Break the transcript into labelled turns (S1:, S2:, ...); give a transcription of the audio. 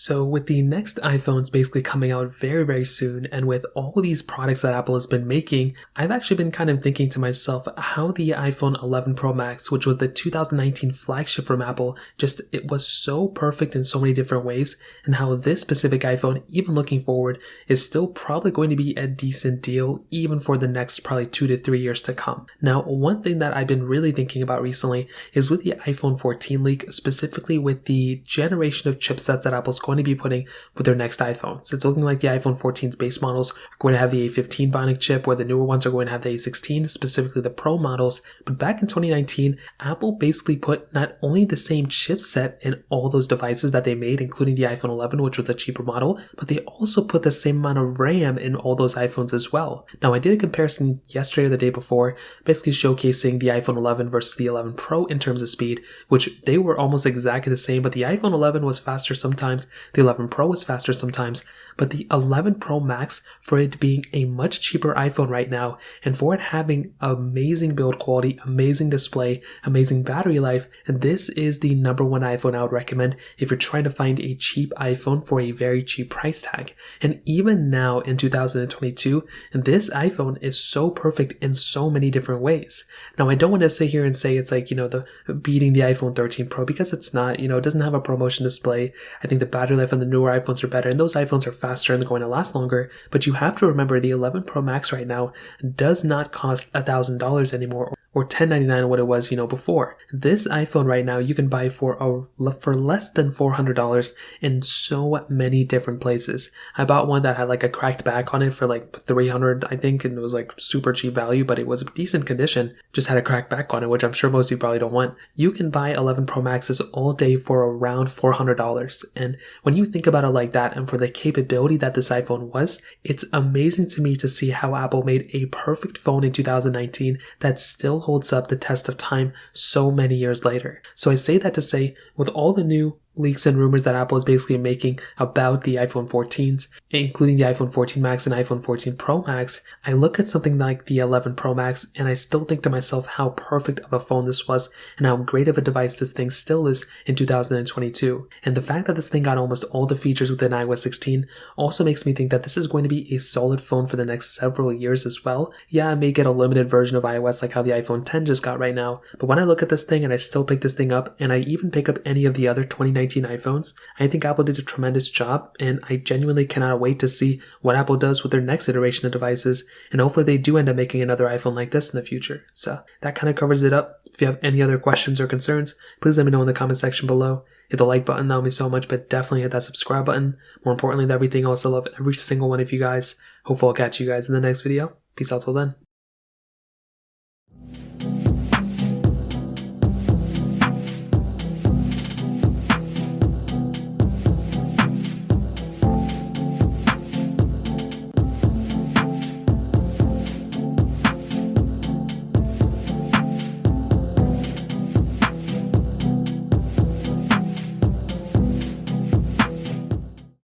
S1: So with the next iPhones basically coming out very soon, and with all of these products that Apple has been making, I've actually been kind of thinking to myself how the iPhone 11 Pro Max, which was the 2019 flagship from Apple, it was so perfect in so many different ways, and how this specific iPhone, even looking forward, is still probably going to be a decent deal even for the next probably 2 to 3 years to come. Now, one thing that I've been really thinking about recently is with the iPhone 14 leak, specifically with the generation of chipsets that Apple's going to be putting with their next iPhones. It's looking like the iPhone 14's base models are going to have the A15 Bionic chip, where the newer ones are going to have the A16, specifically the Pro models. But back in 2019, Apple basically put not only the same chipset in all those devices that they made, including the iPhone 11, which was a cheaper model, but they also put the same amount of RAM in all those iPhones as well. Now, I did a comparison yesterday or the day before, basically showcasing the iPhone 11 versus the 11 Pro in terms of speed, which they were almost exactly the same, but the iPhone 11 was faster sometimes, the 11 Pro was faster sometimes, but the 11 Pro Max, for it being a much cheaper iPhone right now, and for it having amazing build quality, amazing display, amazing battery life, and this is the number one iPhone I would recommend if you're trying to find a cheap iPhone for a very cheap price tag. And even now in 2022, this iPhone is so perfect in so many different ways. Now, I don't want to sit here and say it's like, the beating the iPhone 13 Pro, because it's not. It doesn't have a promotion display. I think the battery life on the newer iPhones are better, and those iPhones are faster and they're going to last longer. But you have to remember the 11 Pro Max right now does not cost $1,000 anymore, or $1,099 what it was, before. This iPhone right now you can buy for less than $400 in so many different places. I bought one that had like a cracked back on it for like $300, I think, and it was like super cheap value, but it was decent condition. Just had a cracked back on it, which I'm sure most of you probably don't want. You can buy 11 Pro Maxes all day for around $400. And when you think about it like that, and for the capability that this iPhone was, it's amazing to me to see how Apple made a perfect phone in 2019 that still holds up the test of time so many years later. So I say that to say, with all the new leaks and rumors that Apple is basically making about the iPhone 14s, including the iPhone 14 Max and iPhone 14 Pro Max, I look at something like the 11 Pro Max and I still think to myself how perfect of a phone this was and how great of a device this thing still is in 2022. And the fact that this thing got almost all the features within iOS 16 also makes me think that this is going to be a solid phone for the next several years as well. Yeah, I may get a limited version of iOS like how the iPhone 10 just got right now, but when I look at this thing and I still pick this thing up, and I even pick up any of the other 2019 iPhones, I think Apple did a tremendous job, and I genuinely cannot wait to see what Apple does with their next iteration of devices, and hopefully they do end up making another iPhone like this in the future. So that kind of covers it up. If you have any other questions or concerns, please let me know in the comment section below. Hit the like button, that would mean so much, but definitely hit that subscribe button. More importantly than everything else, I love every single one of you guys. Hopefully I'll catch you guys in the next video. Peace out till then.